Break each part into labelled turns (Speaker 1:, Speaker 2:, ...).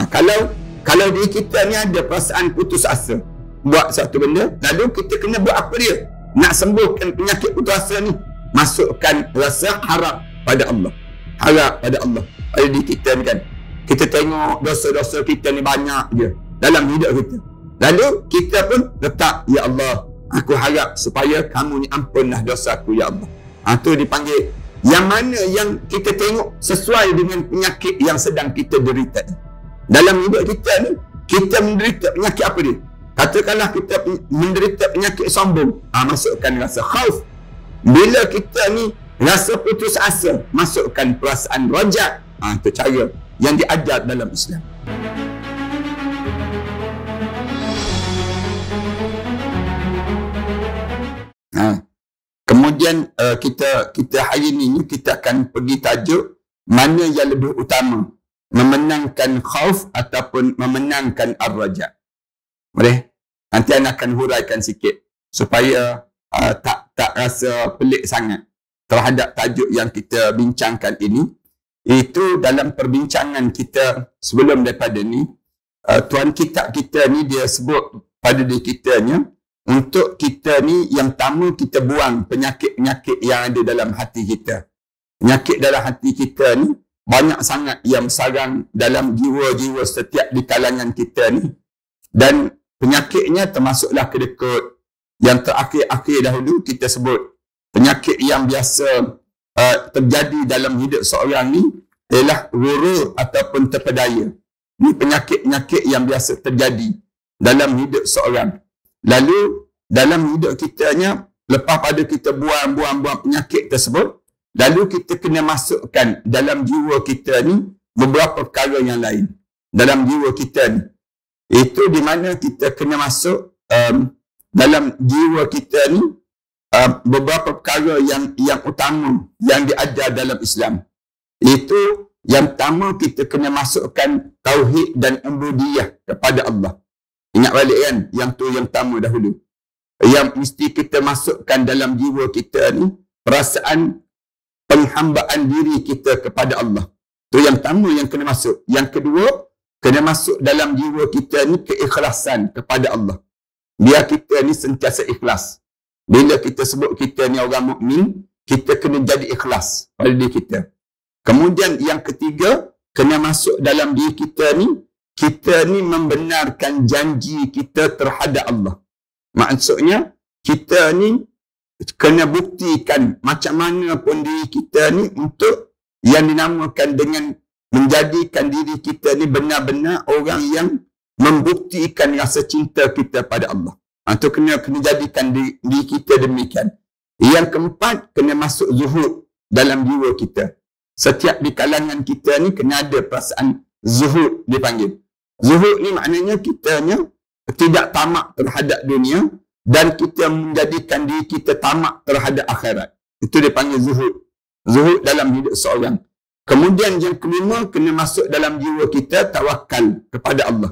Speaker 1: Kalau diri kita ni ada perasaan putus asa buat satu benda, lalu kita kena buat apa dia? Nak sembuhkan penyakit putus asa ni, masukkan rasa harap pada Allah. Harap pada Allah. Pada diri kita ni kan. Kita tengok dosa-dosa kita ni banyak je dalam hidup kita. Lalu kita pun letak, ya Allah, aku harap supaya kamu ni ampunlah dosa aku, ya Allah. Itu dipanggil. Yang mana yang kita tengok sesuai dengan penyakit yang sedang kita derita. Dalam hidup kita ni, kita menderita penyakit apa dia? Katakanlah kita menderita penyakit sombong, masukkan rasa khauf. Bila kita ni rasa putus asa, masukkan perasaan raja. Itu cara yang diajar dalam Islam. Kemudian kita hari ini kita akan pergi tajuk mana yang lebih utama, memenangkan khauf ataupun memenangkan ar-raja. Boleh? Nanti Anda akan huraikan sikit supaya tak rasa pelik sangat terhadap tajuk yang kita bincangkan ini. Itu dalam perbincangan kita sebelum daripada ni, tuan kitab kita ni dia sebut pada diri kitanya, untuk kita ni yang pertama kita buang penyakit-penyakit yang ada dalam hati kita. Penyakit dalam hati kita ni banyak sangat yang sarang dalam jiwa-jiwa setiap di kalangan kita ni. Dan penyakitnya termasuklah kedekut. Yang terakhir-akhir dahulu kita sebut penyakit yang biasa terjadi dalam hidup seorang ni ialah ghurur ataupun terpedaya. Ini penyakit-penyakit yang biasa terjadi dalam hidup seorang. Lalu dalam hidup kitanya, lepas pada kita buang penyakit tersebut, lalu kita kena masukkan dalam jiwa kita ni beberapa perkara yang lain. Dalam jiwa kita ni, itu di mana kita kena masuk dalam jiwa kita ni beberapa perkara yang utama yang diajar dalam Islam. Itu yang pertama, kita kena masukkan tauhid dan ubudiyah kepada Allah. Ingat balik kan, yang tu yang pertama dahulu. Yang mesti kita masukkan dalam jiwa kita ni perasaan penghambaan diri kita kepada Allah. Tu yang pertama yang kena masuk. Yang kedua, kena masuk dalam jiwa kita ni keikhlasan kepada Allah. Biar kita ni sentiasa ikhlas. Bila kita sebut kita ni orang mukmin, kita kena jadi ikhlas pada diri kita. Kemudian yang ketiga, kena masuk dalam diri kita ni membenarkan janji kita terhadap Allah. Maksudnya, kita ni kena buktikan macam mana pun diri kita ni untuk yang dinamakan dengan menjadikan diri kita ni benar-benar orang yang membuktikan rasa cinta kita pada Allah. Itu kena jadikan diri kita demikian. Yang keempat, kena masuk zuhud dalam jiwa kita. Setiap di kalangan kita ni kena ada perasaan zuhud dipanggil. Zuhud ni maknanya kitanya tidak tamak terhadap dunia dan kita menjadikan diri kita tamak terhadap akhirat. Itu dipanggil zuhud. Zuhud dalam hidup seorang. Kemudian yang kelima, kena masuk dalam jiwa kita tawakal kepada Allah.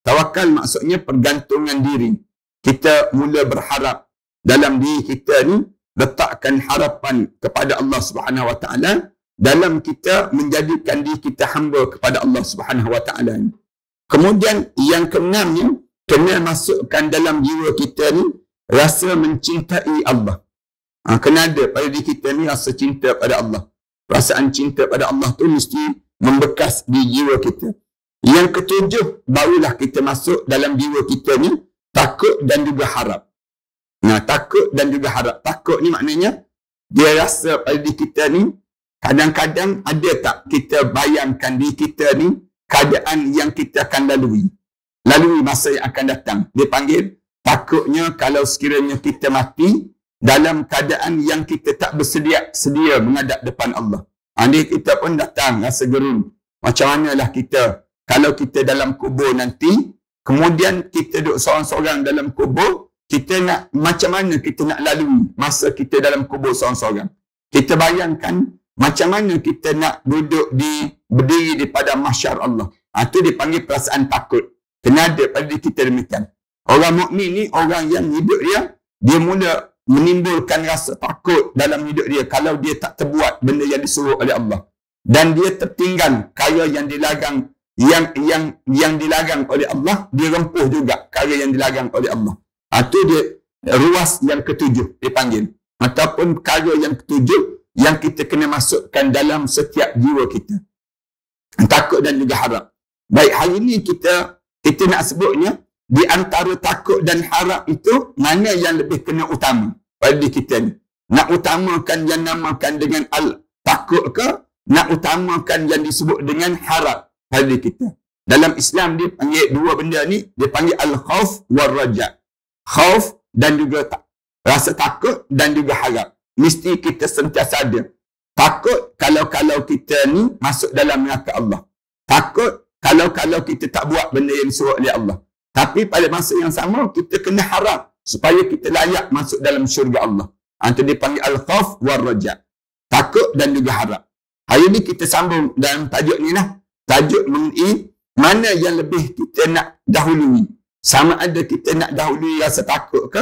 Speaker 1: Tawakal maksudnya pergantungan diri. Kita mula berharap dalam diri kita ni, letakkan harapan kepada Allah Subhanahu Wa Taala dalam kita menjadikan diri kita hamba kepada Allah Subhanahu Wa Taala. Kemudian yang keenamnya, kena masukkan dalam jiwa kita ni rasa mencintai Allah. Kena ada pada diri kita ni rasa cinta pada Allah. Perasaan cinta pada Allah tu mesti membekas di jiwa kita. Yang ketujuh, barulah kita masuk dalam jiwa kita ni takut dan juga harap. Takut dan juga harap. Takut ni maknanya dia rasa pada diri kita ni, kadang-kadang ada tak kita bayangkan diri kita ni keadaan yang kita akan lalui masa yang akan datang. Dia panggil takutnya kalau sekiranya kita mati dalam keadaan yang kita tak sedia menghadap depan Allah. Dia kita pun datang rasa gerun. Macam manalah kita kalau kita dalam kubur nanti, kemudian kita duduk seorang-seorang dalam kubur, kita nak macam mana kita nak lalui masa kita dalam kubur seorang-seorang. Kita bayangkan macam mana kita nak duduk berdiri di padang mahsyar Allah. Itu dipanggil perasaan takut. Kena ada pada diri kita demikian. Orang mukmin ni orang yang hidup dia mula menimbulkan rasa takut dalam hidup dia kalau dia tak terbuat benda yang disuruh oleh Allah. Dan dia tertinggal kaya yang dilarang yang dilarang oleh Allah, dirempuh juga perkara yang dilarang oleh Allah. Itu dia ruas yang ketujuh dipanggil. Ataupun perkara yang ketujuh yang kita kena masukkan dalam setiap jiwa kita. Takut dan juga harap. Baik, hari ini kita nak sebutnya, di antara takut dan harap itu, mana yang lebih kena utama pada diri kita ni? Nak utamakan yang namakan dengan takut ke? Nak utamakan yang disebut dengan harap pada diri kita? Dalam Islam dia panggil dua benda ni, dia panggil al-khauf wal-raja. Khauf dan juga rasa takut dan juga harap. Mesti kita sentiasa ada. Takut kalau kita ni masuk dalam neraka Allah. Takut kalau kita tak buat benda yang disuruh oleh Allah. Tapi pada masa yang sama, kita kena harap supaya kita layak masuk dalam syurga Allah. Itu dipanggil al-khauf wal-raja. Takut dan juga harap. Hari ni kita sambung dalam tajuk ni lah. Tajuk mengenai mana yang lebih kita nak dahului. Sama ada kita nak dahului rasa takut ke?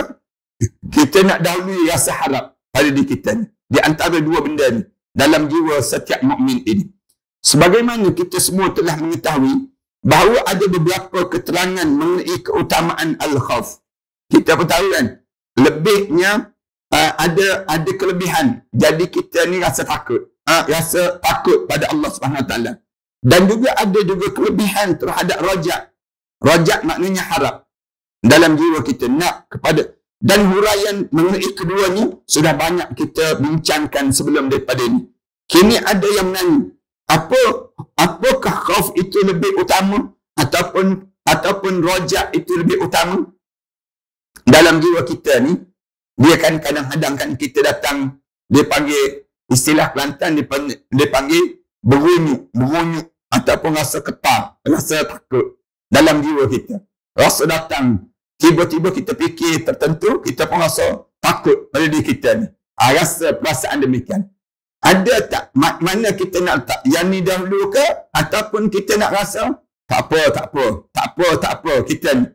Speaker 1: Kita nak dahului rasa harap pada diri kita ni. Di antara dua benda ni. Dalam jiwa setiap mukmin ini. Sebagaimana kita semua telah mengetahui bahawa ada beberapa keterangan mengenai keutamaan al-khauf. Kita pun tahu kan, lebihnya ada kelebihan. Jadi kita ni rasa takut. Rasa takut pada Allah SWT. Dan juga ada juga kelebihan terhadap rajak. Rajak maknanya harap. Dalam jiwa kita nak kepada. Dan huraian mengenai keduanya sudah banyak kita bincangkan sebelum daripada ini. Kini ada yang menanya, apakah khauf itu lebih utama ataupun rajak itu lebih utama? Dalam jiwa kita ni, dia kan kadang-kadang kan kita datang, dia panggil istilah Kelantan, dia panggil berunyuk ataupun rasa ketar, rasa takut dalam jiwa kita. Rasa datang, tiba-tiba kita fikir tertentu, kita pun rasa takut pada diri kita ni. Rasa perasaan demikian. Ada tak mana kita nak letak yang ni dahulu ke, ataupun kita nak rasa tak apa kita ni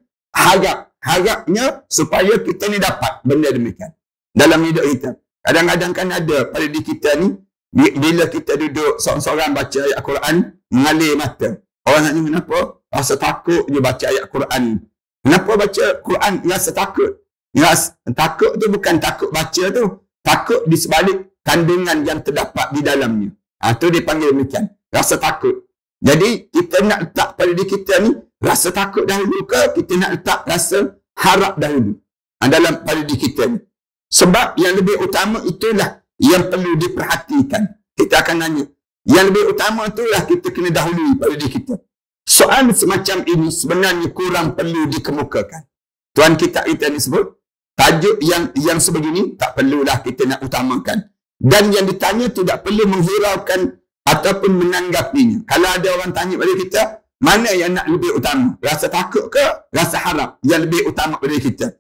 Speaker 1: harapnya supaya kita ni dapat benda demikian dalam hidup kita. Kadang-kadang kan ada pada diri kita ni, bila kita duduk seorang-seorang baca ayat Quran, mengalir mata. Orang tanya kenapa? Rasa takut je baca ayat Quran. Kenapa baca Quran rasa takut? Takut tu bukan takut baca tu, takut di sebalik kandungan yang terdapat di dalamnya. Itu dia panggil demikian. Rasa takut. Jadi, kita nak letak pada diri kita ni, rasa takut dahulu ke, kita nak letak rasa harap dahulu dalam pada diri kita ni. Sebab yang lebih utama itulah yang perlu diperhatikan. Kita akan nanya, yang lebih utama itulah kita kena dahului pada diri kita. Soal semacam ini sebenarnya kurang perlu dikemukakan. Tuan kita ni sebut, tajuk yang sebegini tak perlulah kita nak utamakan. Dan yang ditanya tidak perlu menghiraukan ataupun menanggapinya. Kalau ada orang tanya pada kita, mana yang nak lebih utama? Rasa takut ke? Rasa harap yang lebih utama pada kita?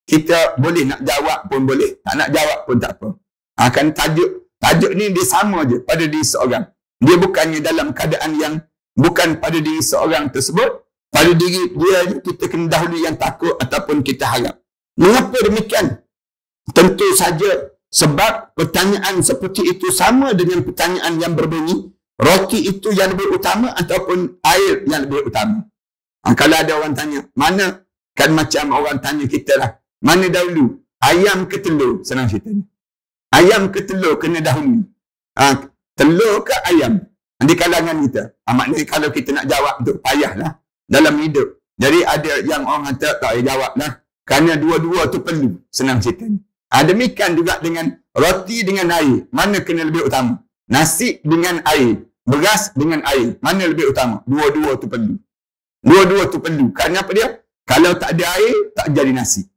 Speaker 1: Kita boleh nak jawab pun boleh, tak nak jawab pun tak apa. Kan tajuk ni dia sama je pada diri seorang. Dia bukannya dalam keadaan yang bukan pada diri seorang tersebut, pada diri dia kita kena dahulu yang takut ataupun kita harap. Mengapa demikian? Tentu saja sebab pertanyaan seperti itu sama dengan pertanyaan yang berbunyi, roti itu yang lebih utama ataupun air yang lebih utama? Kalau ada orang tanya, mana? Kan macam orang tanya kita lah, mana dahulu? Ayam ke telur? Senang ceritanya. Ayam ke telur kena dahulu? Telur ke ayam? Di kalangan kita. Maknanya kalau kita nak jawab tu, payahlah dalam hidup. Jadi ada yang orang kata, tak payah jawab lah. Kerana dua-dua tu perlu. Senang ceritanya. Demikian juga dengan roti dengan air. Mana kena lebih utama? Nasi dengan air. Beras dengan air. Mana lebih utama? Dua-dua tu perlu. Dua-dua tu perlu. Kerana apa dia? Kalau tak ada air, tak jadi nasi.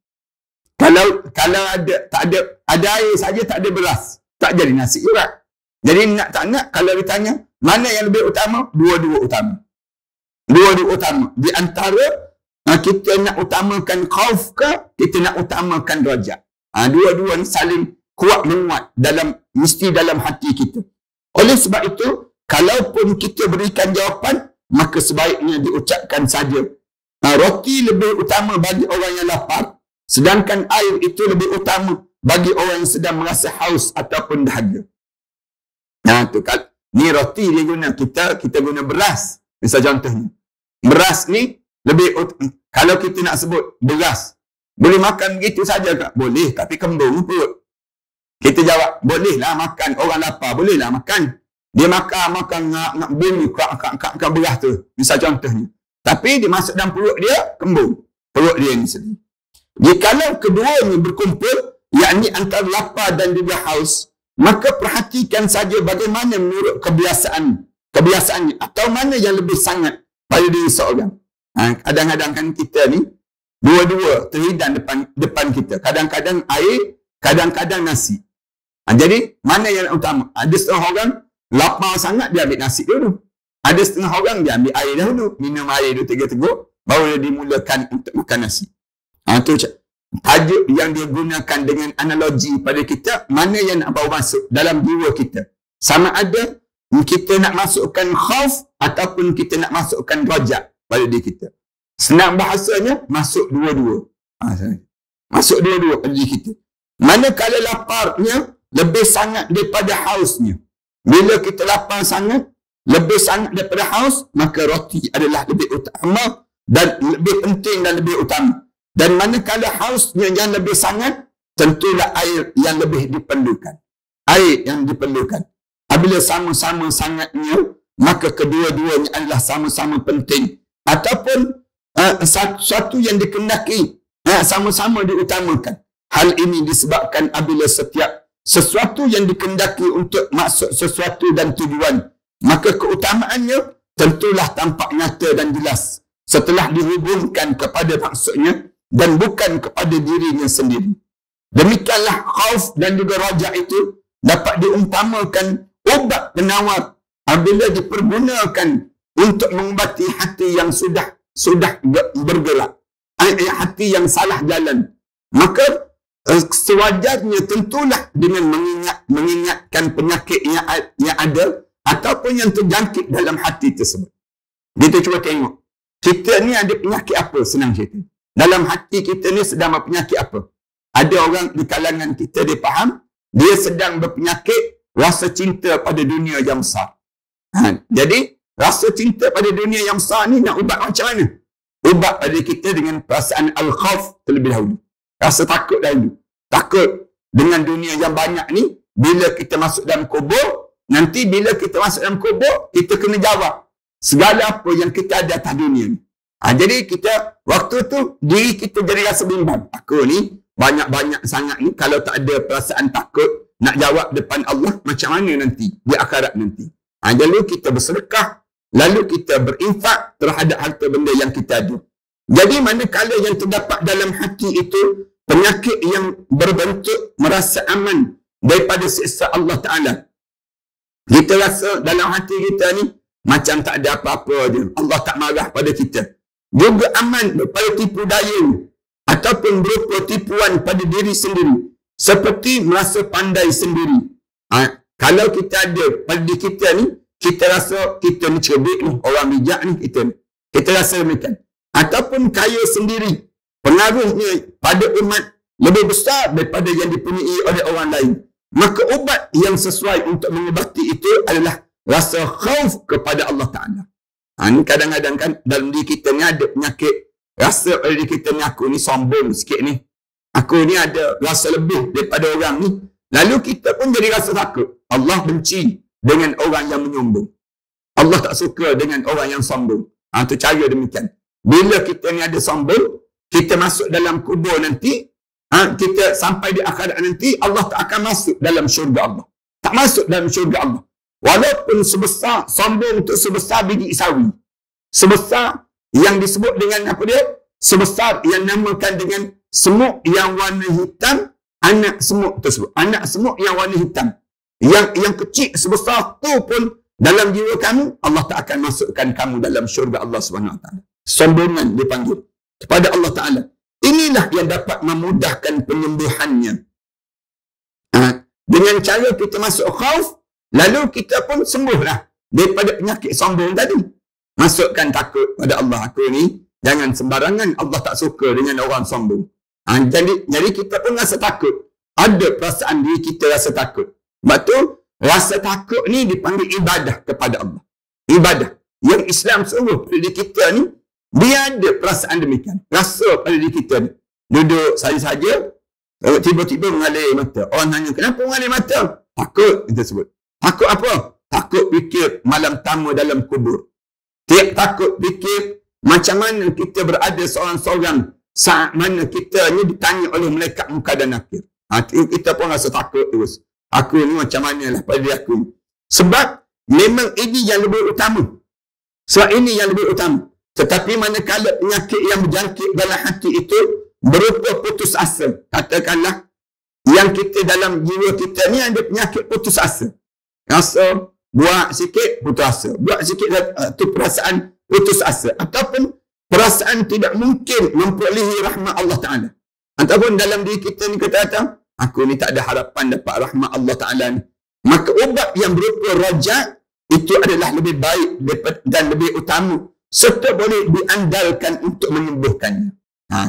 Speaker 1: Kalau ada air saja, tak ada beras, tak jadi nasi juga. Jadi nak tak nak, kalau ditanya, mana yang lebih utama? Dua-dua utama. Dua-dua utama. Di antara kita nak utamakan khauf ke, kita nak utamakan rajak. Dua-dua ni saling kuat menguat mesti dalam hati kita. Oleh sebab itu, kalaupun kita berikan jawapan, maka sebaiknya diucapkan saja. Roti lebih utama bagi orang yang lapar, sedangkan air itu lebih utama bagi orang yang sedang merasa haus ataupun dahaga. Ni roti dia guna, kita guna beras. Misal contohnya. Beras ni kalau kita nak sebut beras, boleh makan begitu saja tak? Boleh, tapi kembung perut. Kita jawab, bolehlah makan. Orang lapar, bolehlah makan. Dia makan nak bumi kat beras tu. Misal contohnya. Tapi dia masuk dalam perut dia, kembung. Perut dia ni sendiri. Jikalau keduanya berkumpul, yakni antara lapar dan juga haus, maka perhatikan saja bagaimana menurut kebiasaannya. Atau mana yang lebih sangat pada diri seorang. Kadang-kadang kan kita ni, dua-dua terhidang depan kita. Kadang-kadang air, kadang-kadang nasi. Jadi, mana yang utama? Ada setengah orang lapar sangat, dia ambil nasi dulu. Ada setengah orang, dia ambil air dahulu. Minum air dulu 3 teguk, baru dia dimulakan untuk makan nasi. Itu tajuk yang dia gunakan dengan analogi pada kita, mana yang nak bawa masuk dalam jiwa kita. Sama ada kita nak masukkan khauf ataupun kita nak masukkan rajak pada diri kita. Senang bahasanya, masuk dua-dua. Masuk dua-dua pada diri kita. Manakala laparnya lebih sangat daripada hausnya. Bila kita lapar sangat, lebih sangat daripada haus, maka roti adalah lebih utama dan lebih penting dan lebih utama. Dan manakala hausnya yang lebih sangat, tentulah air yang lebih diperlukan. Air yang diperlukan. Apabila sama-sama sangatnya, maka kedua-duanya adalah sama-sama penting. Ataupun sesuatu yang dikendaki sama-sama diutamakan. Hal ini disebabkan apabila setiap sesuatu yang dikendaki untuk maksud sesuatu dan tujuan, maka keutamaannya tentulah tampak nyata dan jelas setelah dihubungkan kepada maksudnya dan bukan kepada dirinya sendiri. Demikianlah khauf dan juga rajak itu dapat diumpamakan ubat penawar apabila dipergunakan untuk mengubati hati yang sudah bergerak, hati yang salah jalan. Maka sewajarnya tentulah dengan mengingatkan penyakit yang ada ataupun yang terjangkit dalam hati tersebut. Kita cuba tengok, kita ni ada penyakit apa, senang cerita. Dalam hati kita ni sedang berpenyakit apa? Ada orang di kalangan kita, dia faham, dia sedang berpenyakit rasa cinta pada dunia yang besar. Jadi, rasa cinta pada dunia yang besar ni nak ubat macam mana? Ubat pada kita dengan perasaan al-khawf terlebih dahulu. Rasa takut dahulu. Takut dengan dunia yang banyak ni, bila kita masuk dalam kubur, nanti bila kita masuk dalam kubur, kita kena jawab segala apa yang kita ada atas dunia ni. Jadi kita, waktu tu, diri kita jadi rasa bimbang. Aku ni, banyak-banyak sangat ni, kalau tak ada perasaan takut, nak jawab depan Allah, macam mana nanti? Di akhirat nanti. Lalu kita bersedekah, lalu kita berinfak terhadap harta benda yang kita ada. Jadi manakala yang terdapat dalam hati itu, penyakit yang berbentuk merasa aman daripada siksa Allah Ta'ala. Kita rasa dalam hati kita ni, macam tak ada apa-apa je. Allah tak marah pada kita. Juga aman daripada tipu daya ataupun berupa tipuan pada diri sendiri. Seperti merasa pandai sendiri. Kalau kita ada pada diri kita ni, kita rasa kita ni cerdik ni, orang bijak ni, kita rasa demikian. Ataupun kaya sendiri. Pengaruhnya pada umat lebih besar daripada yang dipunyai oleh orang lain. Maka ubat yang sesuai untuk mengubati itu adalah rasa khauf kepada Allah Ta'ala. Ni kadang-kadang kan dalam diri kita ni ada penyakit. Rasa pada diri kita ni, aku ni sombong sikit ni. Aku ni ada rasa lebih daripada orang ni. Lalu kita pun jadi rasa takut. Allah benci dengan orang yang menyombong. Allah tak suka dengan orang yang sombong. Itu cara demikian. Bila kita ni ada sombong, kita masuk dalam kubur nanti, kita sampai di akhirat nanti, Allah tak akan masuk dalam syurga Allah. Tak masuk dalam syurga Allah. Walaupun sebesar, sombong itu sebesar biji sawi. Sebesar yang disebut dengan apa dia? Sebesar yang namakan dengan semut yang warna hitam, anak semut tersebut. Anak semut yang warna hitam. Yang kecil sebesar tu pun dalam jiwa kamu, Allah tak akan masukkan kamu dalam syurga Allah SWT. Sombongan dipanggil kepada Allah Ta'ala. Inilah yang dapat memudahkan penyembuhannya. Dengan cara kita masuk khauf, lalu kita pun sembuhlah daripada penyakit sombong tadi. Masukkan takut pada Allah. Aku ni jangan sembarangan, Allah tak suka dengan orang sombong. Jadi kita pun rasa takut. Ada perasaan diri kita rasa takut. Sebab tu, rasa takut ni dipanggil ibadah kepada Allah. Ibadah. yang Islam suruh pada diri kita ni, dia ada perasaan demikian. Rasa pada diri kita ni. Duduk saja-saja, tiba-tiba mengalir mata. Orang tanya, kenapa mengalir mata? Takut, kita sebut. Takut apa? Takut fikir malam tamu dalam kubur. Takut fikir macam mana kita berada seorang-seorang saat mana kita ni ditanya oleh malaikat muka dan nakir. Kita pun rasa takut terus. Aku ni macam mana lah pada diri aku ni. Sebab memang ini yang lebih utama. Sebab ini yang lebih utama. Tetapi manakala penyakit yang berjangkit dalam hati itu berupa putus asa. Katakanlah yang kita dalam jiwa kita ni ada penyakit putus asa. Rasa buat sikit putus asa. Buat sikit tu perasaan putus asa. Ataupun perasaan tidak mungkin memperolehi rahmat Allah Ta'ala. Ataupun dalam diri kita ni kata-kata, aku ni tak ada harapan dapat rahmat Allah Ta'ala ni. Maka ubat yang berupa rajak itu adalah lebih baik dan lebih utama serta boleh diandalkan untuk menyembuhkannya.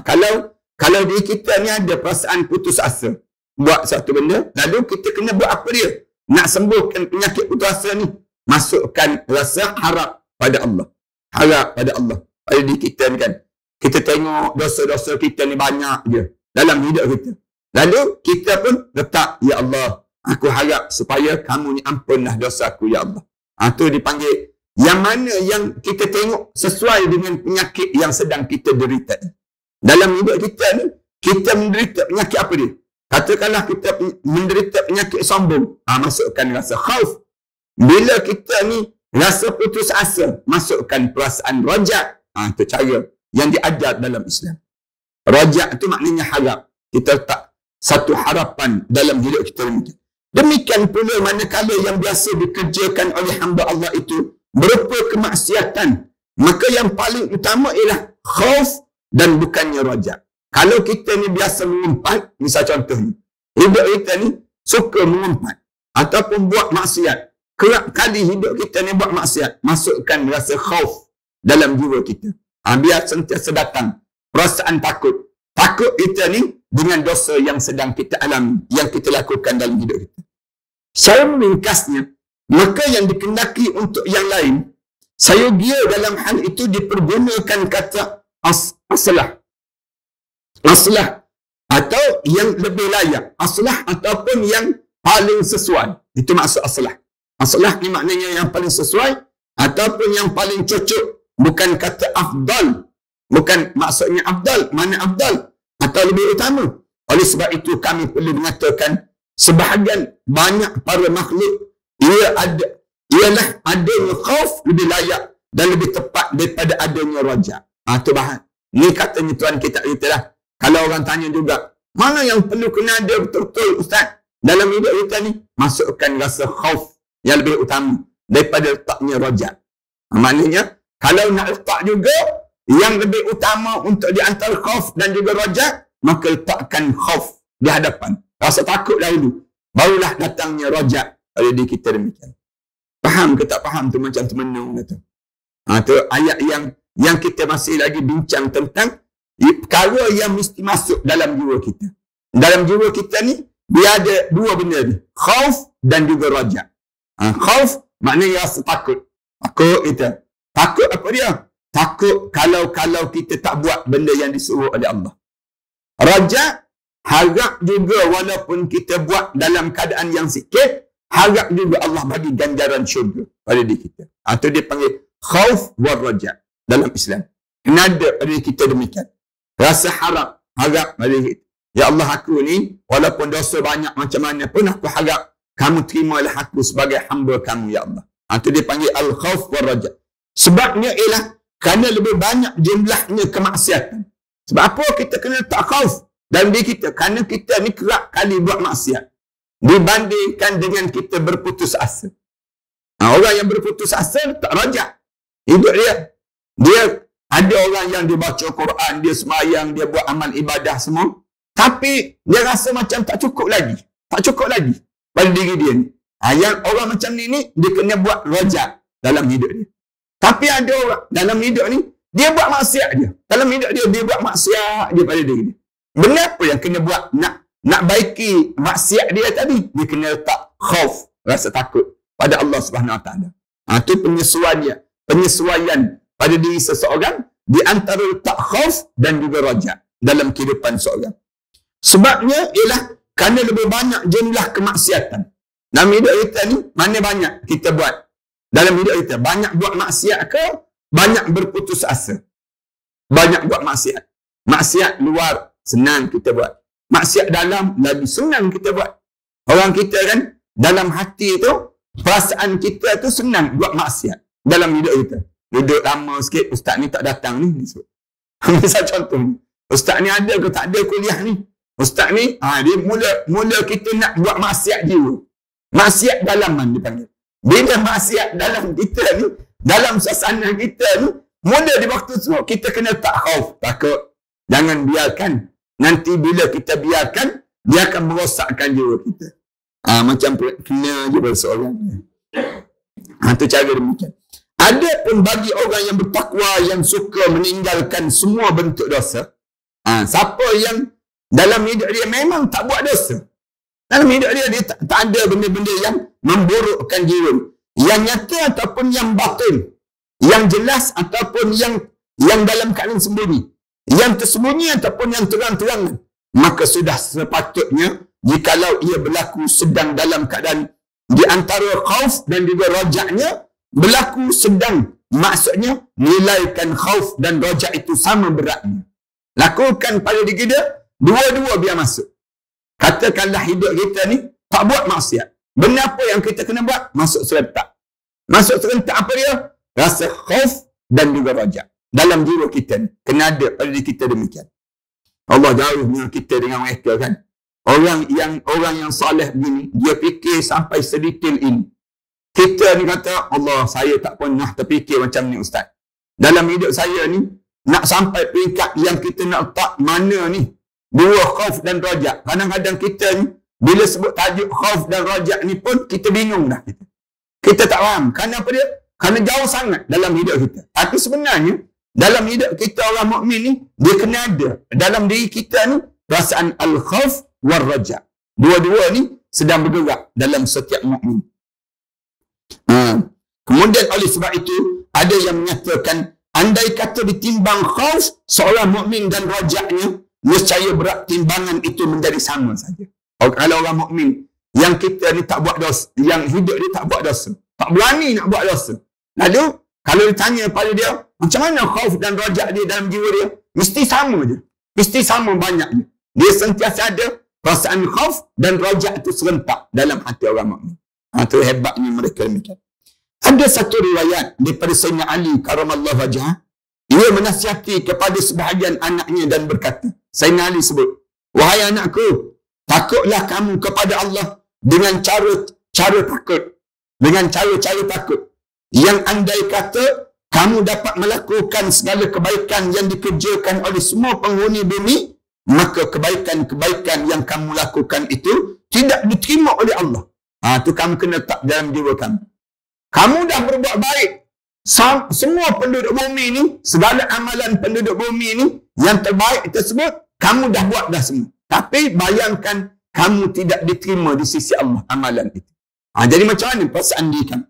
Speaker 1: Kalau diri kita ni ada perasaan putus asa buat satu benda, lalu kita kena buat apa dia? Nak sembuhkan penyakit putus asa ni, masukkan rasa harap pada Allah. Harap pada Allah. Pada diri kita ni kan. Kita tengok dosa-dosa kita ni banyak je dalam hidup kita. Lalu kita pun letak, ya Allah, aku harap supaya kamu ni ampunlah dosa aku, ya Allah. Itu dipanggil yang mana yang kita tengok sesuai dengan penyakit yang sedang kita derita. Dalam hidup kita ni, kita menderita penyakit apa dia? Katakanlah kita menderita penyakit sombong. Masukkan rasa khauf. Bila kita ni rasa putus asa, masukkan perasaan rajak. Itu cara yang diajar dalam Islam. Rajak itu maknanya harap. Kita letak satu harapan dalam hidup kita ni. Demikian pula manakala yang biasa dikerjakan oleh hamba Allah itu berupa kemaksiatan, maka yang paling utama ialah khauf dan bukannya rajak. Kalau kita ni biasa mengumpat, misal contohnya, hidup kita ni suka mengumpat ataupun buat maksiat, kerap kali hidup kita ni buat maksiat, masukkan rasa khauf dalam jiwa kita. Biar sentiasa datang perasaan takut. Takut kita ni dengan dosa yang sedang kita alami, yang kita lakukan dalam hidup kita. Secara meringkasnya, maka yang dikendaki untuk yang lain, sayogia dalam hal itu dipergunakan kata aslah. Aslah atau yang lebih layak. Aslah ataupun yang paling sesuai. Itu maksud aslah. Aslah ni maknanya yang paling sesuai ataupun yang paling cocok. Bukan kata afdal. Bukan maksudnya afdal. Mana afdal? Atau lebih utama. Oleh sebab itu kami perlu mengatakan sebahagian banyak para makhluk ialah adanya khauf lebih layak dan lebih tepat daripada adanya rajak. Itu bahan. Ni katanya Tuan kita lah. Kalau orang tanya juga, mana yang perlu kena ada betul-betul Ustaz dalam hidup kita ni? Masukkan rasa khauf yang lebih utama daripada letaknya rajak. Maknanya, kalau nak letak juga yang lebih utama untuk di antara khauf dan juga rajak, maka letakkan khauf di hadapan. Rasa takut dahulu. Barulah datangnya rajak pada diri kita demikian. Faham ke tak faham tu macam tu menung tu. Tu ayat yang kita masih lagi bincang tentang perkara yang mesti masuk dalam jiwa kita. Dalam jiwa kita ni, dia ada dua benda ni. Khauf dan juga rajak. Khauf maknanya rasa takut. Takut kita. Takut apa dia? Takut kalau kita tak buat benda yang disuruh oleh Allah. Rajak, harap juga walaupun kita buat dalam keadaan yang sikit, harap juga Allah bagi ganjaran syurga pada diri kita. Itu dia panggil khauf wal rajak dalam Islam. Kena ada pada diri kita demikian. Rasa harap pada diri kita. Ya Allah, aku ni walaupun dosa banyak macam mana pun, aku harap kamu terimalah aku sebagai hamba kamu, ya Allah. Itu dia panggil al-khauf wal rajak. Sebabnya ialah kerana lebih banyak jumlahnya kemaksiatan. Sebab apa kita kena letak khauf dalam diri kita? Kerana kita ni kerap kali buat maksiat dibandingkan dengan kita berputus asa. Orang yang berputus asa tak rajak hidup dia ada orang yang dia baca Quran, dia sembahyang, dia buat amal ibadah semua, tapi dia rasa macam tak cukup lagi pada diri dia ni. Yang orang macam ni dia kena buat rajak dalam hidup dia. Tapi ada orang dalam hidup ni dia buat maksiat dia. Dalam hidup dia buat maksiat dia pada diri dia. Benda apa yang kena buat nak baiki maksiat dia tadi? Dia kena letak khauf, rasa takut pada Allah Subhanahu Wa Taala. Itu penyesuaian dia. penyesuaian pada diri seseorang di antara letak khauf dan juga raja dalam kehidupan seorang. Sebabnya ialah kerana lebih banyak jumlah kemaksiatan. Dalam hidup kita ni, mana banyak kita buat? Dalam hidup kita, banyak buat maksiat ke? Banyak berputus asa? Banyak buat maksiat. Maksiat luar, senang kita buat. Maksiat dalam, lagi senang kita buat. Orang kita kan, dalam hati tu, perasaan kita tu senang buat maksiat. Dalam hidup kita. Duduk lama sikit, ustaz ni tak datang ni. Misal contoh ni. Ustaz ni ada ke tak ada kuliah ni? Ustaz ni, dia mula kita nak buat maksiat jiwa. Maksiat dalaman dipanggil. Bila maksiat dalam kita ni, dalam suasana kita ni, mula di waktu semua kita kena tak khauf, takut. Jangan biarkan. Nanti bila kita biarkan, dia akan merosakkan jiwa kita. Macam kena je seorang. Itu cara demikian. Ada pun bagi orang yang bertakwa, yang suka meninggalkan semua bentuk dosa. Siapa yang dalam hidup dia memang tak buat dosa. Dalam hidup dia tak ada benda-benda yang memburukkan jiwa. Yang nyata ataupun yang batin. Yang jelas ataupun yang dalam keadaan sembunyi. Yang tersembunyi ataupun yang terang-terangan. Maka sudah sepatutnya jikalau ia berlaku sedang dalam keadaan di antara khauf dan juga rajaknya, berlaku sedang, maksudnya nilaikan khauf dan rajak itu sama beratnya. Lakukan pada diri dia, dua-dua biar masuk. Katakanlah hidup kita ni tak buat maksiat. Benda apa yang kita kena buat? Masuk serentak. Masuk serentak apa dia? Rasa khauf dan juga rajak. Dalam jiwa kita ni. Kena ada pada diri kita demikian. Allah jauh dengan kita dengan mereka kan. Orang yang soleh begini, dia fikir sampai sedetail ini. Kita ni kata, Allah, saya tak pernah terfikir macam ni ustaz. Dalam hidup saya ni, nak sampai peringkat yang kita nak letak mana ni? Dua khauf dan rajak. Kadang-kadang kita ni, bila sebut tajuk khauf dan rajak ni pun, kita bingung dah. Kita tak faham. Kerana apa dia? Kerana jauh sangat dalam hidup kita. Tapi sebenarnya, dalam hidup kita orang mukmin ni, dia kena ada. Dalam diri kita ni, perasaan al-khauf wal rajak. Dua-dua ni sedang bergerak dalam setiap mukmin. Kemudian oleh sebab itu, ada yang menyatakan, andai kata ditimbang khauf, seorang mukmin dan rajaknya, nescaya berat timbangan itu menjadi sama saja. Kalau orang mukmin yang kita ni tak buat dosa, yang hidup dia tak buat dosa, tak berani nak buat dosa. Lalu kalau ditanya pada dia, macam mana khauf dan rajak dia dalam jiwa dia? Mesti sama je. Mesti sama banyaknya. Dia sentiasa ada perasaan khauf dan rajak itu serentak dalam hati orang mukmin. Itu hebatnya mereka demikian. Ada satu riwayat daripada Sayyidina Ali karamallahu wajhah, ia menasihati kepada sebahagian anaknya dan berkata, Sayyidina Ali sebut, wahai anakku, takutlah kamu kepada Allah dengan cara takut. Dengan cara-cara takut. Yang andai kata kamu dapat melakukan segala kebaikan yang dikerjakan oleh semua penghuni bumi, maka kebaikan-kebaikan yang kamu lakukan itu tidak diterima oleh Allah. Itu kamu kena tak dalam jiwa kamu. Kamu dah berbuat baik. Semua penduduk bumi ni, segala amalan penduduk bumi ni, yang terbaik tersebut, kamu dah buat dah semua. Tapi bayangkan, kamu tidak diterima di sisi Allah amalan itu. Jadi macam mana perasaan diri kamu?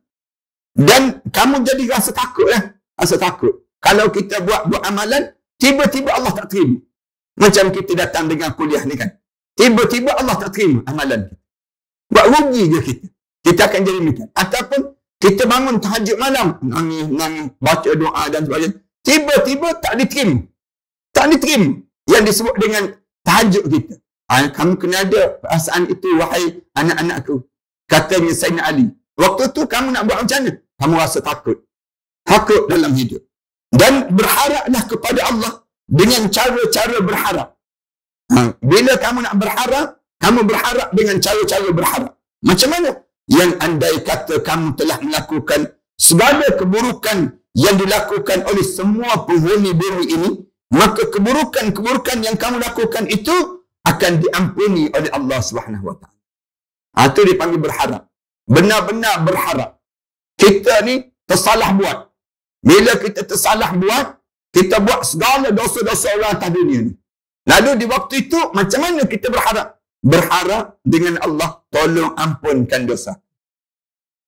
Speaker 1: Dan kamu jadi rasa takut lah. Rasa takut. Kalau kita buat amalan, tiba-tiba Allah tak terima. Macam kita datang dengan kuliah ni kan. Tiba-tiba Allah tak terima amalan kita. Buat rugi je kita. Kita akan jadi macam. Ataupun kita bangun tahajud malam, nangis, baca doa dan sebagainya. Tiba-tiba tak diterima. Tak diterima. Yang disebut dengan tahajud kita. Kamu kena ada perasaan itu, wahai anak-anakku. Katanya Sayyidina Ali. Waktu tu kamu nak buat macam mana? Kamu rasa takut. Takut dalam hidup. Dan berharaplah kepada Allah dengan cara-cara berharap. Bila kamu nak berharap, kamu berharap dengan cara-cara berharap. Macam mana? Yang andai kata kamu telah melakukan segala keburukan yang dilakukan oleh semua penghuni bumi ini, maka keburukan-keburukan yang kamu lakukan itu akan diampuni oleh Allah Subhanahu Wa Taala. Itu dipanggil berharap. Benar-benar berharap. Kita ni tersalah buat. Bila kita tersalah buat, kita buat segala dosa-dosa orang atas dunia ni. Lalu di waktu itu, macam mana kita berharap? Berharap dengan Allah, tolong ampunkan dosa.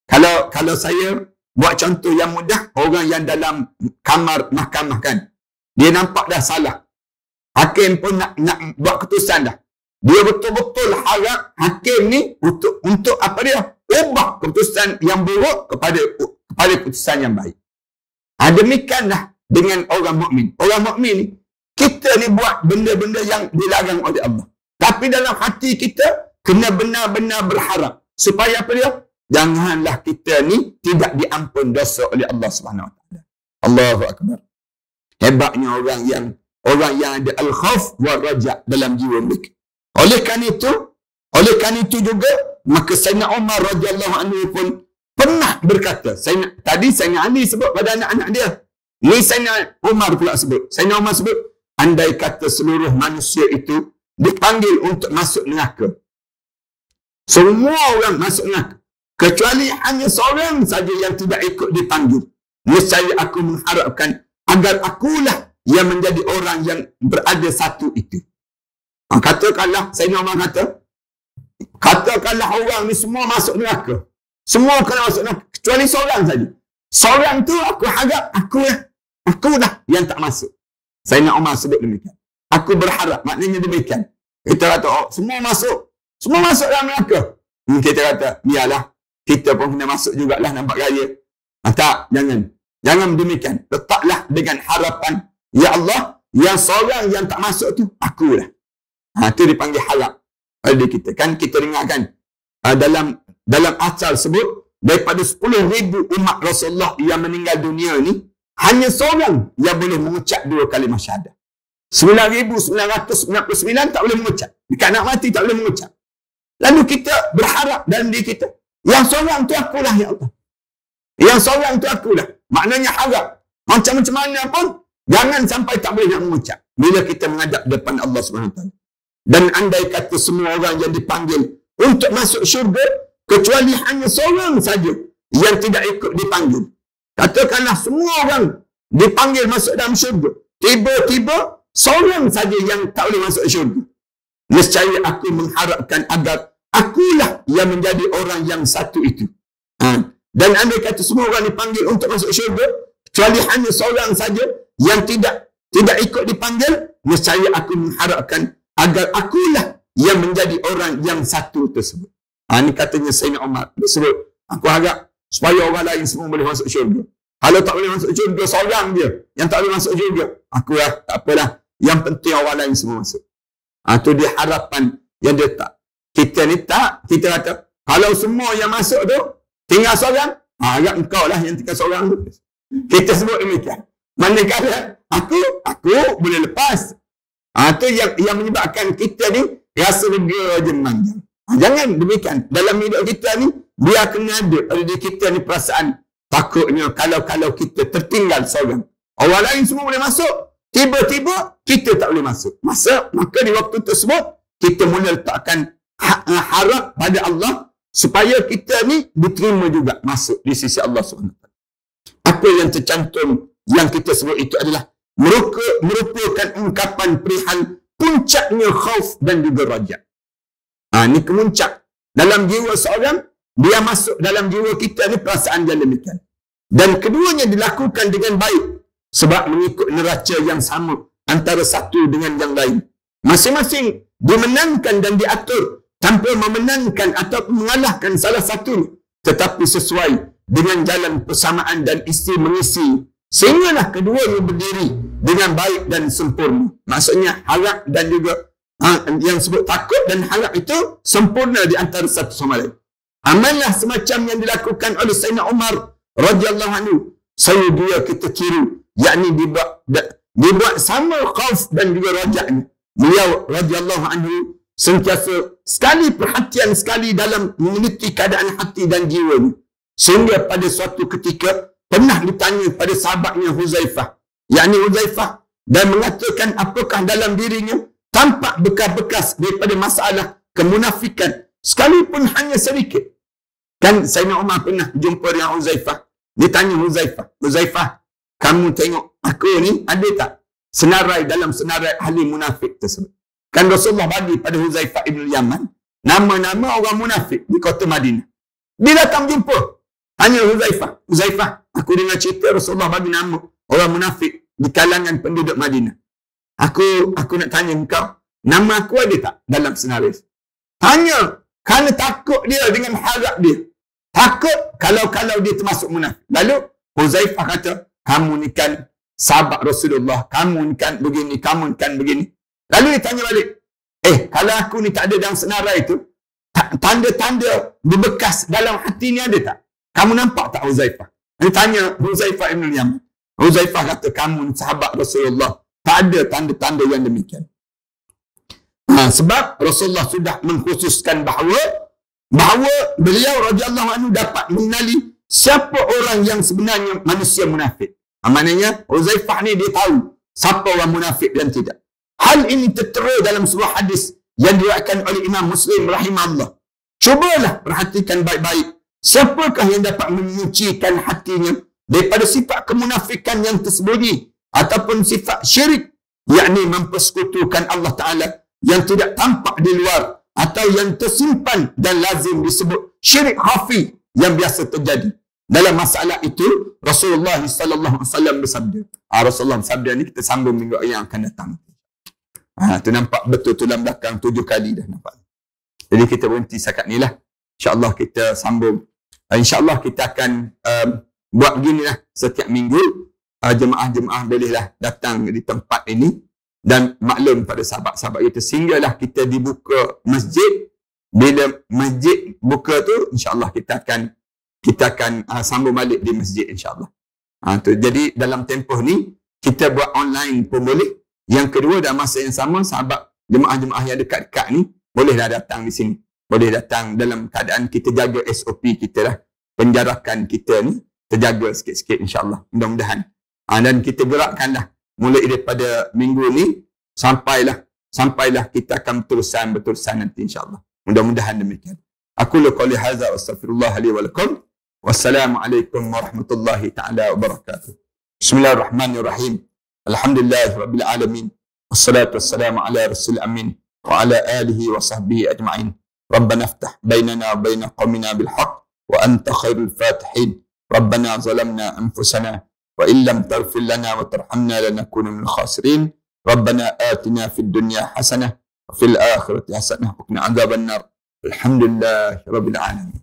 Speaker 1: Kalau saya buat contoh yang mudah, orang yang dalam kamar mahkamah kan, dia nampak dah salah. Hakim pun nak buat keputusan dah. Dia betul-betul harap hakim ni untuk apa dia? Ubah keputusan yang buruk kepada keputusan yang baik. Demikianlah dengan orang mukmin. Orang mukmin ni, kita ni buat benda-benda yang dilarang oleh Allah. Tapi dalam hati kita kena benar-benar berharap supaya apa dia? Janganlah kita ni tidak diampun dosa oleh Allah Subhanahu Wa Taala. Allahu Akbar. Hebatnya orang yang ada al-khauf wa raja dalam jiwa mereka. Oleh kerana itu juga maka Sayyidina Umar radhiyallahu anhu pun pernah berkata, tadi Sayyidina Ali sebut pada anak-anak dia. Ni Sayyidina Umar pula sebut. Sayyidina Umar sebut, andai kata seluruh manusia itu dipanggil untuk masuk neraka, semua orang masuk neraka, kecuali hanya seorang saja yang tidak ikut dipanggil, nescaya aku mengharapkan agar akulah yang menjadi orang yang berada satu itu. Katakanlah, Sayyidina Umar katakanlah orang ni semua masuk neraka, semua kena masuk neraka, kecuali seorang saja. Seorang tu aku harap aku dah yang tak masuk. Sayyidina Umar sebut demikian. Aku berharap, maknanya demikian. Kita kata, oh, semua masuk dalam neraka. Kita kata, biarlah, kita pun kena masuk jugalah, nampak gaya. Tak, jangan demikian. Letaklah dengan harapan, ya Allah, yang seorang yang tak masuk tu, akulah. Itu dipanggil harap oleh kita. Kan kita dengarkan dalam asal sebut, daripada 10,000 umat Rasulullah yang meninggal dunia ni, hanya seorang yang boleh mengucap 2 kalimah syahadah. 9,999 tak boleh mengucap. Dekat nak mati tak boleh mengucap. Lalu kita berharap dalam diri kita, yang seorang tu akulah, ya Allah. Yang seorang tu akulah. Maknanya harap. Macam mana pun, jangan sampai tak boleh nak mengucap. Bila kita menghadap depan Allah SWT. Dan andai kata semua orang yang dipanggil untuk masuk syurga, kecuali hanya seorang saja yang tidak ikut dipanggil. Katakanlah semua orang dipanggil masuk dalam syurga, tiba-tiba seorang saja yang tak boleh masuk syurga. Nescaya aku mengharapkan agar akulah yang menjadi orang yang satu itu. Dan andai kata semua orang dipanggil untuk masuk syurga, kecuali hanya seorang saja yang tidak ikut dipanggil, nescaya aku mengharapkan agar akulah yang menjadi orang yang satu tersebut. Ini katanya Sayyidina Umar. Dia sebut, aku harap supaya orang lain semua boleh masuk syurga. Kalau tak boleh masuk syurga, seorang dia yang tak boleh masuk syurga, akulah, tak apalah. Yang penting orang lain semua masuk. Itu dia harapan yang dia tak. Kita ni tak, kita kata, kalau semua yang masuk tu, tinggal seorang, harap engkau lah yang tinggal seorang tu. Kita sebut demikian. Manakala aku boleh lepas. Itu yang menyebabkan kita ni rasa lega je memanjang. Jangan demikian. Dalam hidup kita ni, biar kena ada pada diri kita ni perasaan takutnya kalau kita tertinggal seorang. Orang lain semua boleh masuk, tiba-tiba kita tak boleh masuk. Maka di waktu tersebut, kita mula letakkan harap pada Allah supaya kita ni diterima juga masuk di sisi Allah SWT. Apa yang tercantum yang kita sebut itu adalah merupakan ungkapan perihal puncaknya khauf dan juga raja. Ini kemuncak dalam jiwa seorang, dia masuk dalam jiwa kita ni perasaan yang demikian. Dan keduanya dilakukan dengan baik sebab mengikut neraca yang sama antara satu dengan yang lain. Masing-masing dimenangkan dan diatur tanpa memenangkan atau mengalahkan salah satu, tetapi sesuai dengan jalan persamaan dan isi mengisi, sehinggalah keduanya berdiri dengan baik dan sempurna. Maksudnya harap dan juga yang sebut takut dan harap itu sempurna di antara satu sama lain. Amallah semacam yang dilakukan oleh Sayyidina Umar radhiyallahu anhu, saya dia kita kira, yakni dibuat sama khauf dan juga raja'nya. Beliau radhiyallahu anhu sentiasa sekali perhatian sekali dalam meneliti keadaan hati dan jiwanya. Sehingga pada suatu ketika pernah ditanya pada sahabatnya Huzaifah, yakni Huzaifah, dan mengatakan apakah dalam dirinya tampak bekas-bekas daripada masalah kemunafikan sekalipun hanya sedikit. Kan Sayyidina Umar pernah jumpa dengan Huzaifah. Dia tanya Huzaifah, kamu tengok aku ni ada tak senarai dalam senarai ahli munafik tersebut? Kan Rasulullah bagi pada Huzaifah ibn Yaman nama-nama orang munafik di kota Madinah. Dia datang jumpa. Tanya Huzaifah, aku dengar cerita Rasulullah bagi nama orang munafik di kalangan penduduk Madinah. Aku nak tanya engkau, nama aku ada tak dalam senaris? Tanya, kerana takut dia dengan harap dia. Takut kalau dia termasuk munafik. Lalu Huzaifah kata, kamu ni kan sahabat Rasulullah, kamu ni kan begini, kamu ni kan begini. Lalu dia tanya balik, kalau aku ni tak ada dalam senarai itu, tanda-tanda dibekas dalam hati ni ada tak? Kamu nampak tak Huzaifah? Dia tanya Huzaifah Ibn Yaman. Huzaifah kata, kamu ni sahabat Rasulullah, tak ada tanda-tanda yang demikian. Sebab Rasulullah sudah mengkhususkan bahawa beliau radhiyallahu anhu dapat mengenali siapa orang yang sebenarnya manusia munafik. Maknanya Huzaifah ni dia tahu siapa orang munafik dan tidak. Hal ini tertera dalam sebuah hadis yang diriwayatkan oleh Imam Muslim rahimahullah. Cubalah perhatikan baik-baik. Siapakah yang dapat menyucikan hatinya daripada sifat kemunafikan yang tersembunyi ataupun sifat syirik, yakni mempersekutukan Allah Ta'ala yang tidak tampak di luar atau yang tersimpan dan lazim disebut syirik khafi yang biasa terjadi. Dalam masalah itu Rasulullah sallallahu alaihi wasallam bersabda. Rasulullah bersabda ni kita sambung minggu yang akan datang. Tu nampak betul tulang belakang 7 kali dah nampak. Jadi kita berhenti setakat ni lah. InsyaAllah kita sambung. InsyaAllah kita akan buat beginilah setiap minggu. Jemaah-jemaah bolehlah datang di tempat ini dan maklum pada sahabat-sahabat kita sehinggalah kita dibuka masjid. Bila masjid buka tu insyaAllah kita akan sambung balik di masjid insyaAllah. Jadi dalam tempoh ni kita buat online pun boleh. Yang kedua dalam masa yang sama sahabat jemaah-jemaah yang dekat-dekat ni bolehlah datang di sini. Boleh datang dalam keadaan kita jaga SOP kita lah. Penjarakan kita ni terjaga sikit-sikit insyaAllah. Mudah-mudahan. Dan kita gerakkanlah mulai daripada minggu ni sampailah kita akan berterusan nanti insyaAllah. Mudah-mudahan demikian. Aku qouli hadza wa astaghfirullah li wa lakum. Wassalamualaikum warahmatullahi taala wabarakatuh. Bismillahirrahmanirrahim. Alhamdulillahirabbil alamin. Wassalatu wassalamu ala rasul amin wa ala alihi wa sahbihi ajma'in. Rabbana iftah bainana wa bain qaumina bil haqq wa anta khairul fatihin. Rabbana zalamna anfusana wa illam taghfir lana wa tarhamna lanakuna minal khasirin. Rabbana atina fid dunya hasanah wa fil akhirati hasanah wa qina adzabannar. Alhamdulillahirabbil alamin.